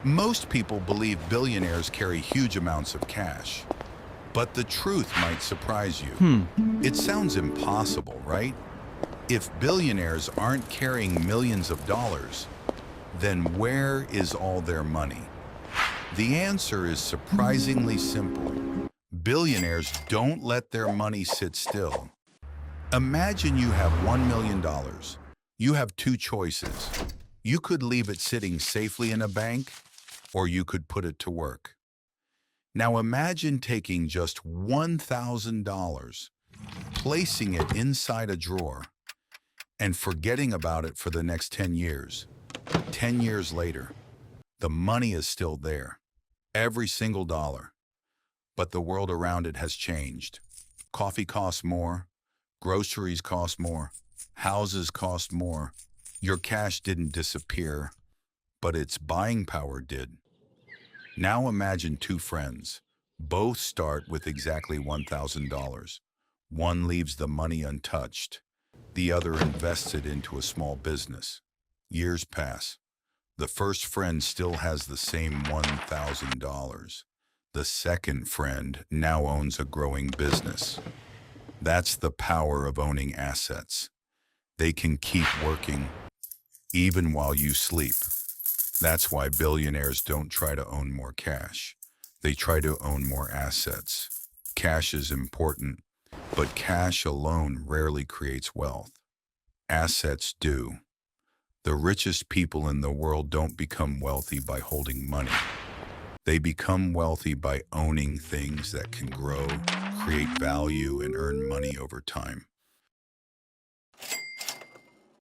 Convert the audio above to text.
Most people believe billionaires carry huge amounts of cash. But the truth might surprise you. It sounds impossible, right? If billionaires aren't carrying millions of dollars, then where is all their money? The answer is surprisingly simple. Billionaires don't let their money sit still. Imagine you have $1 million. You have two choices. You could leave it sitting safely in a bank, or you could put it to work. Now imagine taking just $1,000, placing it inside a drawer, and forgetting about it for the next 10 years. 10 years later, the money is still there, every single dollar. But the world around it has changed. Coffee costs more, groceries cost more, houses cost more. Your cash didn't disappear, but its buying power did. Now imagine two friends. Both start with exactly $1,000. One leaves the money untouched. The other invests it into a small business. Years pass. The first friend still has the same $1,000. The second friend now owns a growing business. That's the power of owning assets. They can keep working even while you sleep. That's why billionaires don't try to own more cash. They try to own more assets. Cash is important, but cash alone rarely creates wealth. Assets do. The richest people in the world don't become wealthy by holding money. They become wealthy by owning things that can grow, create value, and earn money over time.